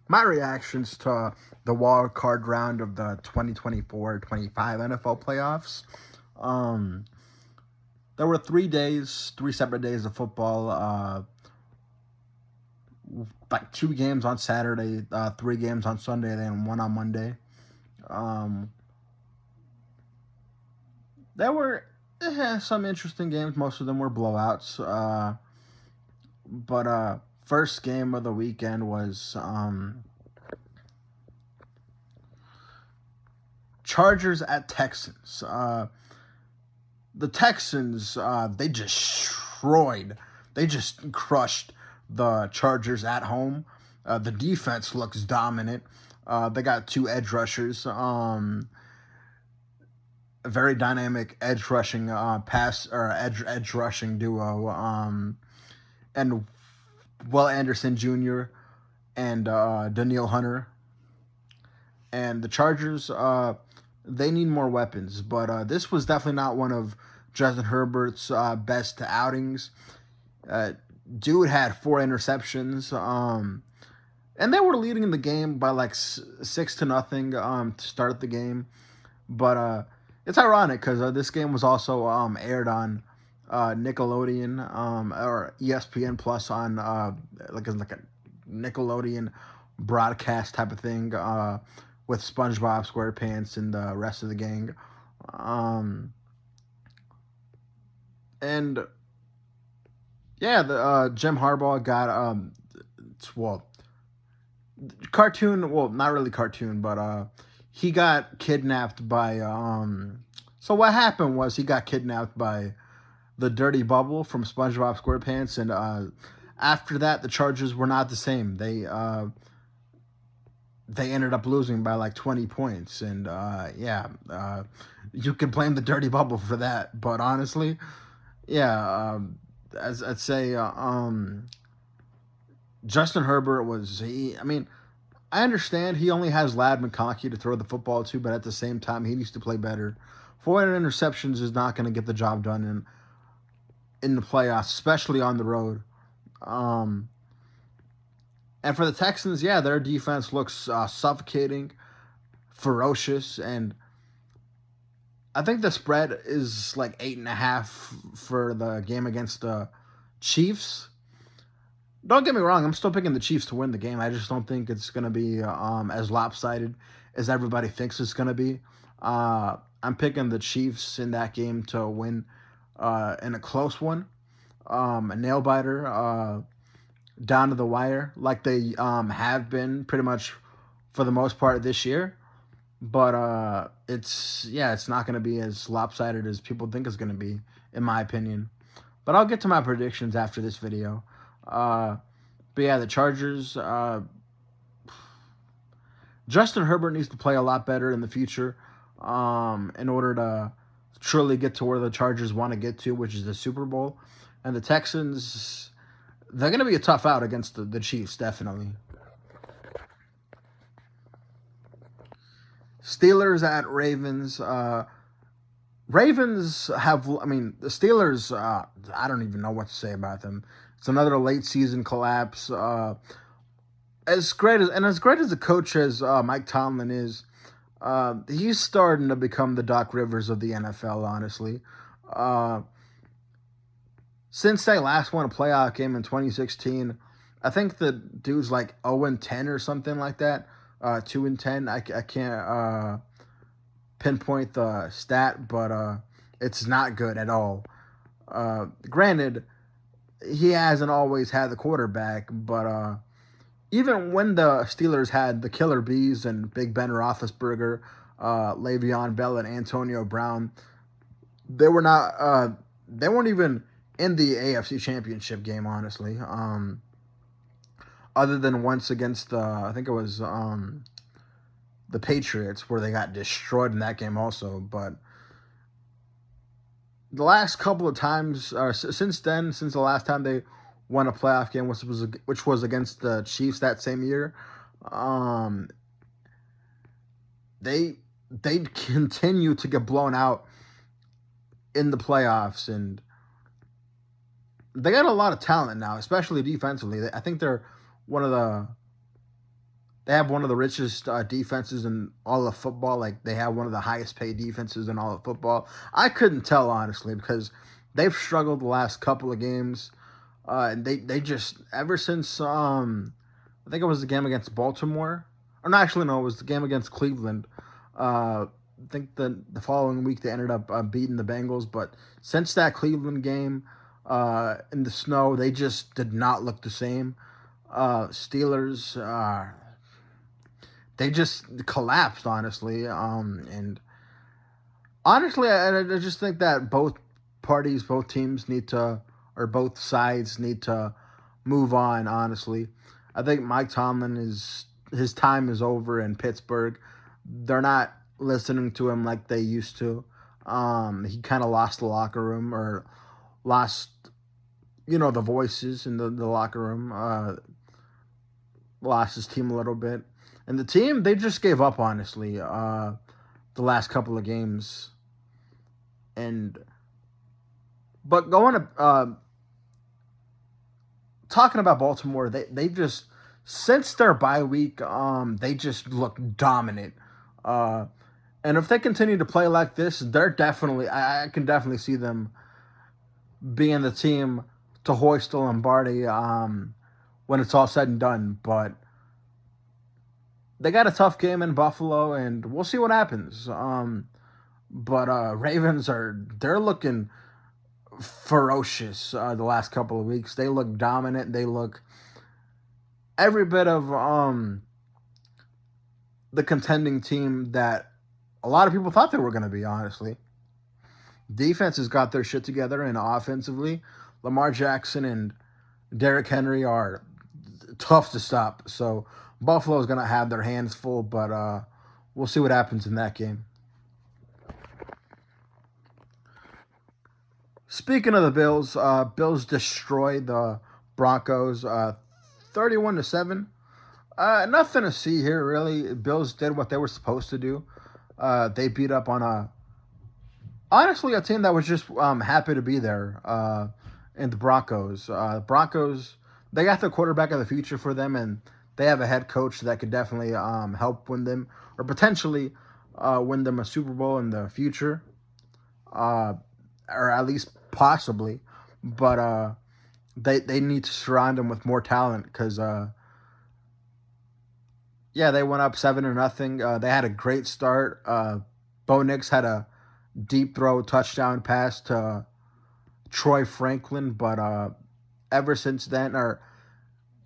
my reactions to the wild card round of the 2024-25 NFL playoffs. Um, there were 3 days, 3 separate days of football. Like 2 games on Saturday, 3 games on Sunday, then one on Monday. Um, there were some interesting games. Most of them were blowouts. But first game of the weekend was Chargers at Texans. The Texans, they just crushed the Chargers at home. The defense looks dominant. They got 2 edge rushers. A very dynamic edge rushing pass or edge rushing duo. And Will Anderson Jr. and Daniil Hunter. And the Chargers, they need more weapons. But this was definitely not one of Justin Herbert's best outings. Dude had 4 interceptions. And they were leading the game by like 6-0 to start the game. But it's ironic because this game was also aired on Nickelodeon or ESPN Plus on like a Nickelodeon broadcast type of thing with SpongeBob SquarePants and the rest of the gang. And yeah, the Jim Harbaugh got well cartoon, well not really cartoon, but he got kidnapped by so what happened was he got kidnapped by the Dirty Bubble from SpongeBob SquarePants, and after that the Chargers were not the same. They ended up losing by like 20 points, and you can blame the Dirty Bubble for that, but honestly, yeah, as I'd say, Justin Herbert was he. I mean, I understand he only has Lad McConkey to throw the football to, but at the same time, he needs to play better. 4 interceptions is not going to get the job done in the playoffs, especially on the road. Um, and for the Texans, yeah, their defense looks suffocating, ferocious, and I think the spread is like 8.5 for the game against the Chiefs. Don't get me wrong, I'm still picking the Chiefs to win the game. I just don't think it's going to be as lopsided as everybody thinks it's going to be. I'm picking the Chiefs in that game to win in a close one, a nail biter, down to the wire, like they have been pretty much for the most part this year. But it's not going to be as lopsided as people think it's going to be, in my opinion. But I'll get to my predictions after this video. Uh, but yeah, the Chargers. Justin Herbert needs to play a lot better in the future in order to truly get to where the Chargers want to get to, which is the Super Bowl. And the Texans, they're going to be a tough out against the Chiefs, definitely. Steelers at Ravens. Ravens have, I mean, the Steelers, I don't even know what to say about them. It's another late season collapse. As great as a coach as Mike Tomlin is, he's starting to become the Doc Rivers of the NFL. Honestly, uh, since they last won a playoff game in 2016, I think the dude's like 0-10 or something like that. 2-10. I can't pinpoint the stat, but it's not good at all. Granted, he hasn't always had the quarterback, but even when the Steelers had the Killer Bees and Big Ben Roethlisberger, Le'Veon Bell, and Antonio Brown, they were not. They weren't even in the AFC Championship game, honestly. Other than once against I think it was the Patriots, where they got destroyed in that game, also. But the last couple of times, since then, since the last time they won a playoff game, which was against the Chiefs that same year, um, they continue to get blown out in the playoffs, and they got a lot of talent now, especially defensively. I think they're one of the They have one of the richest defenses in all of football. Like they have one of the highest paid defenses in all of football. I couldn't tell honestly because they've struggled the last couple of games. And they just ever since I think it was the game against Baltimore, or no, actually no, it was the game against Cleveland. I think the following week they ended up beating the Bengals, but since that Cleveland game in the snow, they just did not look the same. Steelers, they just collapsed honestly, and honestly, I just think that both teams need to, or both sides need to move on. Honestly, I think Mike Tomlin is his time is over in Pittsburgh. They're not listening to him like they used to. He kind of lost the locker room or lost, the voices in the locker room. Lost his team a little bit, and the team they just gave up honestly. The last couple of games, and but going to talking about Baltimore, they just since their bye week, they just look dominant. Uh, and if they continue to play like this, they're definitely I can definitely see them being the team to hoist the Lombardi when it's all said and done. But they got a tough game in Buffalo, and we'll see what happens. But Ravens they're looking ferocious the last couple of weeks. They look dominant. They look every bit of the contending team that a lot of people thought they were going to be, honestly. Defense has got their shit together, and offensively, Lamar Jackson and Derrick Henry are tough to stop. So Buffalo's going to have their hands full, but we'll see what happens in that game. Speaking of the Bills, Bills destroyed the Broncos 31-7. Nothing to see here, really. Bills did what they were supposed to do. They beat up on honestly, a team that was just happy to be there in the Broncos. Broncos, they got the quarterback of the future for them, and they have a head coach that could definitely help win them, or potentially win them a Super Bowl in the future, or at least possibly. But they need to surround them with more talent because they went up 7-0. They had a great start. Bo Nix had a deep throw touchdown pass to Troy Franklin, but ever since then, or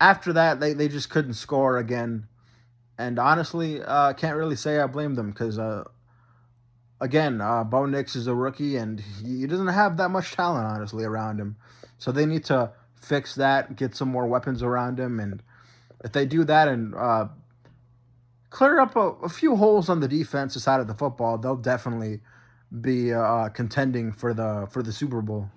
after that, they just couldn't score again. And honestly, can't really say I blame them because, again, Bo Nix is a rookie and he doesn't have that much talent, honestly, around him. So they need to fix that, get some more weapons around him, and if they do that and clear up a few holes on the defensive side of the football, they'll definitely be contending for the Super Bowl.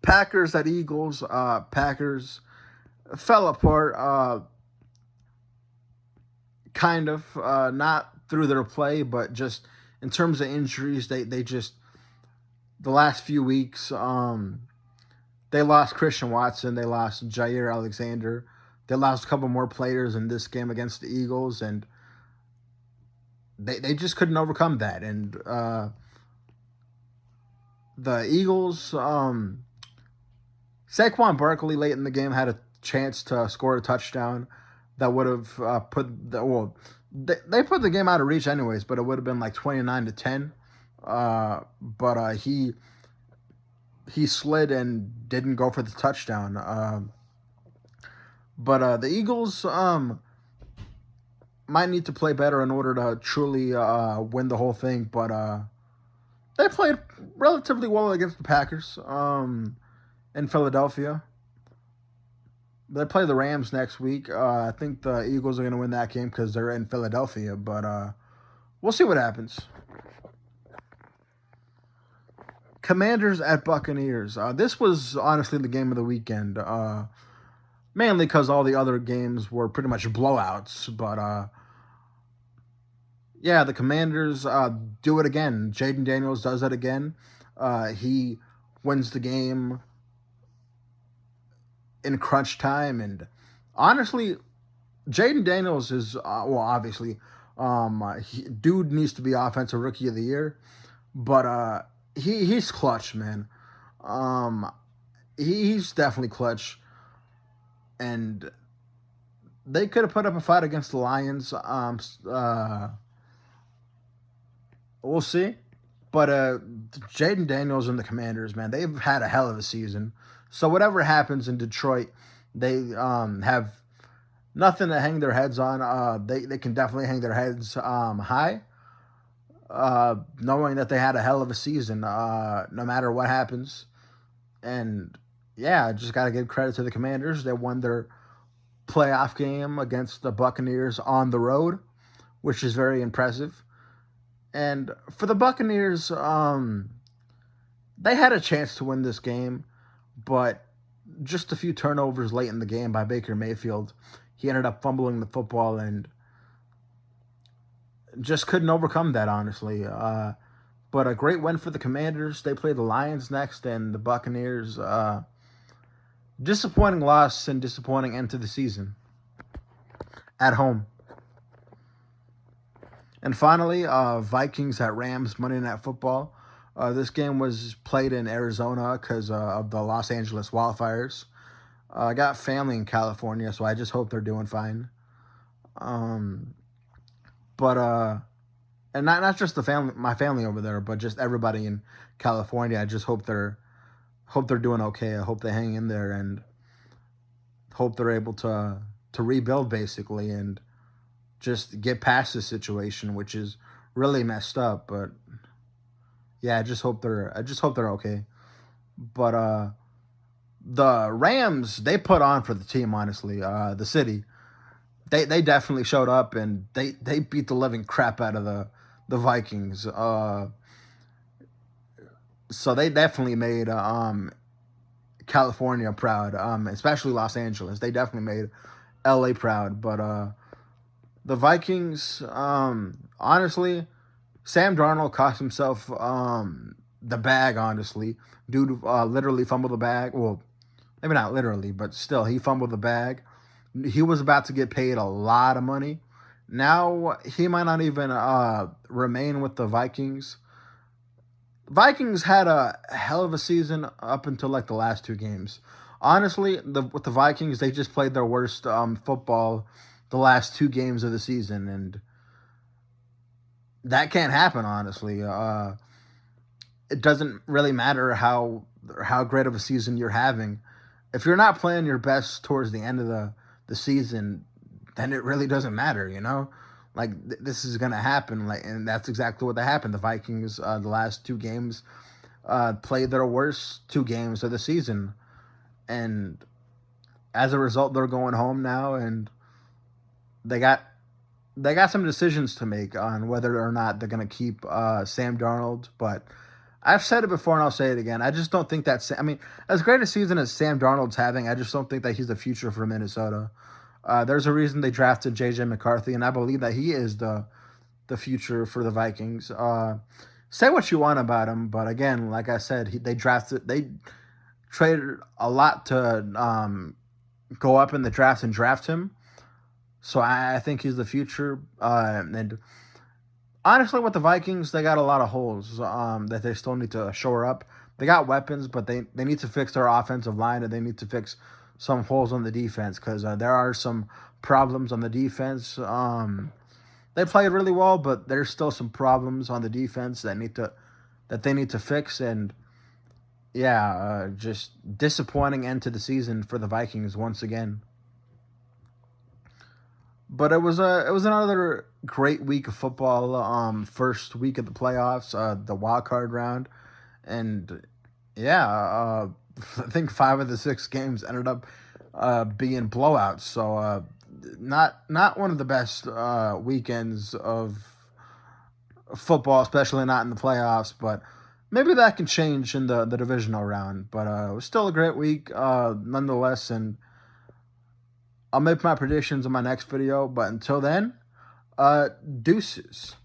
Packers at Eagles. Packers fell apart, kind of, not through their play, but just in terms of injuries. They just the last few weeks. They lost Christian Watson. They lost Jair Alexander. They lost a couple more players in this game against the Eagles, and they just couldn't overcome that. And the Eagles, Saquon Barkley late in the game had a chance to score a touchdown that would have they put the game out of reach anyways, but it would have been like 29-10. But he slid and didn't go for the touchdown. But the Eagles might need to play better in order to truly win the whole thing. But they played relatively well against the Packers in Philadelphia. They play the Rams next week. I think the Eagles are going to win that game because they're in Philadelphia. But we'll see what happens. Commanders at Buccaneers. This was honestly the game of the weekend. Mainly because all the other games were pretty much blowouts. But the Commanders do it again. Jaden Daniels does it again. He wins the game in crunch time. And honestly, Jaden Daniels is obviously, dude needs to be offensive rookie of the year, but he's clutch, man. Um, he's definitely clutch, and they could have put up a fight against the Lions. We'll see. But Jaden Daniels and the Commanders, man, they've had a hell of a season. So whatever happens in Detroit, they have nothing to hang their heads on. They can definitely hang their heads high, knowing that they had a hell of a season, no matter what happens. And yeah, just got to give credit to the Commanders. They won their playoff game against the Buccaneers on the road, which is very impressive. And for the Buccaneers, they had a chance to win this game, but just a few turnovers late in the game by Baker Mayfield. He ended up fumbling the football and just couldn't overcome that, honestly. But a great win for the Commanders. They play the Lions next, and the Buccaneers, disappointing loss and disappointing end to the season at home. And finally, Vikings at Rams Monday Night Football. This game was played in Arizona because of the Los Angeles wildfires. I got family in California, so I just hope they're doing fine. And not just my family over there, but just everybody in California. I just hope they're doing okay. I hope they hang in there and hope they're able to rebuild basically and just get past this situation, which is really messed up. But yeah, I just hope they're okay. But the Rams, they put on for the team, honestly. The city, they definitely showed up and they beat the living crap out of the Vikings. So they definitely made California proud, especially Los Angeles. They definitely made LA proud. But the Vikings, honestly, Sam Darnold cost himself the bag, honestly. Dude literally fumbled the bag. Well, maybe not literally, but still, he fumbled the bag. He was about to get paid a lot of money. Now, he might not even remain with the Vikings. Vikings had a hell of a season up until like the last two games. Honestly, with the Vikings, they just played their worst football the last two games of the season, and that can't happen, honestly. It doesn't really matter how great of a season you're having. If you're not playing your best towards the end of the season, then it really doesn't matter, you know? Like, this is going to happen, and that's exactly what happened. The Vikings, the last two games, played their worst two games of the season. And as a result, they're going home now, and they got some decisions to make on whether or not they're going to keep Sam Darnold. But I've said it before, and I'll say it again. I just don't think that. I mean, as great a season as Sam Darnold's having, I just don't think that he's the future for Minnesota. There's a reason they drafted J.J. McCarthy, and I believe that he is the future for the Vikings. Say what you want about him, but again, like I said, they traded a lot to go up in the draft and draft him. So I think he's the future. And honestly, with the Vikings, they got a lot of holes that they still need to shore up. They got weapons, but they need to fix their offensive line, and they need to fix some holes on the defense because there are some problems on the defense. They played really well, but there's still some problems on the defense that they need to fix. And yeah, just disappointing end to the season for the Vikings once again. But it was another great week of football. First week of the playoffs, the wild card round, and yeah, I think 5 of the 6 games ended up being blowouts. So not one of the best weekends of football, especially not in the playoffs. But maybe that can change in the divisional round. But it was still a great week nonetheless. And I'll make my predictions in my next video. But until then, deuces.